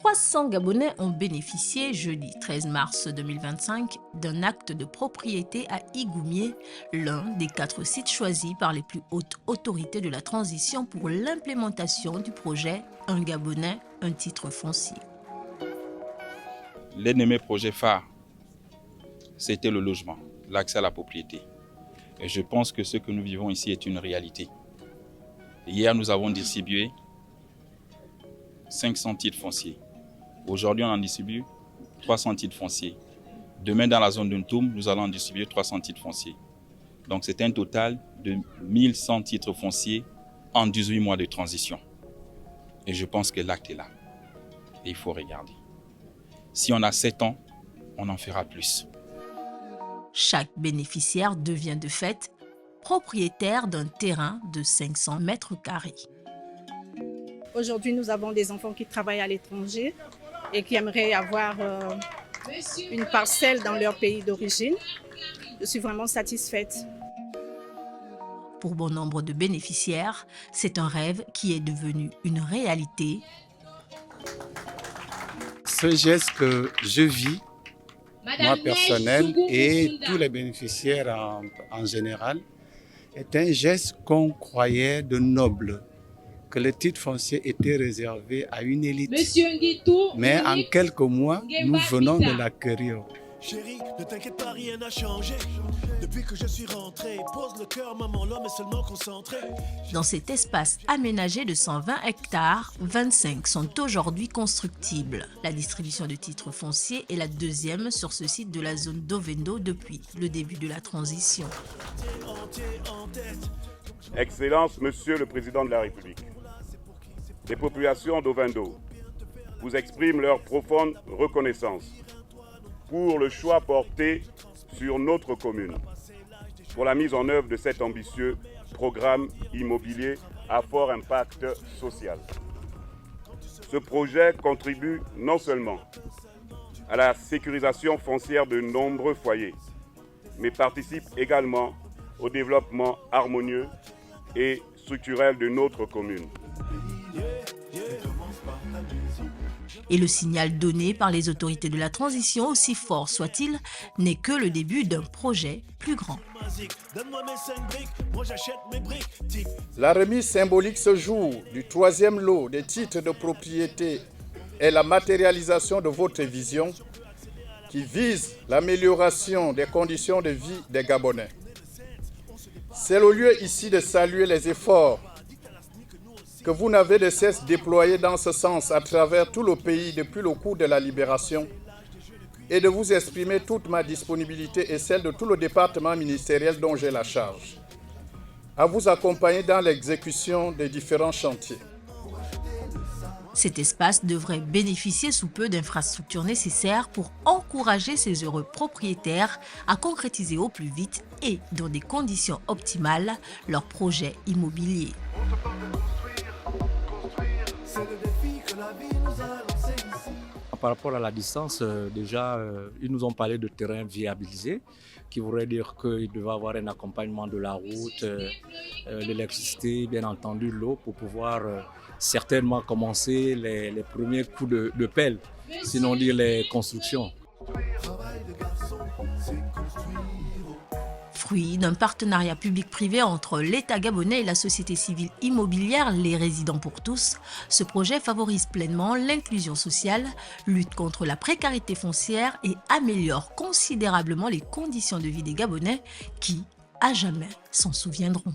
300 Gabonais ont bénéficié jeudi 13 mars 2025 d'un acte de propriété à Igoumié, l'un des 4 sites choisis par les plus hautes autorités de la transition pour l'implémentation du projet Un Gabonais, un titre foncier. L'un de mes projets phares, c'était le logement, l'accès à la propriété. Et je pense que ce que nous vivons ici est une réalité. Hier, nous avons distribué 500 titres fonciers. Aujourd'hui, on en distribue 300 titres fonciers. Demain, dans la zone de Ntoum, nous allons en distribuer 300 titres fonciers. Donc, c'est un total de 1100 titres fonciers en 18 mois de transition. Et je pense que l'acte est là. Et il faut regarder. Si on a 7 ans, on en fera plus. Chaque bénéficiaire devient de fait propriétaire d'un terrain de 500 mètres carrés. Aujourd'hui, nous avons des enfants qui travaillent à l'étranger et qui aimeraient avoir une parcelle dans leur pays d'origine. Je suis vraiment satisfaite. Pour bon nombre de bénéficiaires, c'est un rêve qui est devenu une réalité. Ce geste que je vis, moi personnel et tous les bénéficiaires en général, est un geste qu'on croyait de noble, que le titre foncier était réservé à une élite. Mais en quelques mois, nous venons de l'acquérir. Chérie, ne t'inquiète pas, rien n'a changé. Depuis que je suis rentré, pose le cœur, maman, l'homme est seulement concentré. Dans cet espace aménagé de 120 hectares, 25 sont aujourd'hui constructibles. La distribution de titres fonciers est la deuxième sur ce site de la zone d'Ovendo depuis le début de la transition. Excellences, Monsieur le Président de la République, les populations d'Ovendo vous expriment leur profonde reconnaissance pour le choix porté sur notre commune, pour la mise en œuvre de cet ambitieux programme immobilier à fort impact social. Ce projet contribue non seulement à la sécurisation foncière de nombreux foyers, mais participe également au développement harmonieux et structurel de notre commune. Et le signal donné par les autorités de la transition, aussi fort soit-il, n'est que le début d'un projet plus grand. La remise symbolique ce jour du 3e lot des titres de propriété est la matérialisation de votre vision qui vise l'amélioration des conditions de vie des Gabonais. C'est le lieu ici de saluer les efforts que vous n'avez de cesse déployés dans ce sens à travers tout le pays depuis le cours de la libération et de vous exprimer toute ma disponibilité et celle de tout le département ministériel dont j'ai la charge, à vous accompagner dans l'exécution des différents chantiers. Cet espace devrait bénéficier sous peu d'infrastructures nécessaires pour encourager ces heureux propriétaires à concrétiser au plus vite et dans des conditions optimales leurs projets immobiliers. Par rapport à la distance, déjà, ils nous ont parlé de terrain viabilisé, qui voudrait dire qu'il devait avoir un accompagnement de la route, l'électricité, bien entendu l'eau, pour pouvoir certainement commencer les premiers coups de pelle, sinon dire les constructions. Fruit d'un partenariat public-privé entre l'État gabonais et la société civile immobilière Les Résidents pour tous, ce projet favorise pleinement l'inclusion sociale, lutte contre la précarité foncière et améliore considérablement les conditions de vie des Gabonais qui, à jamais, s'en souviendront.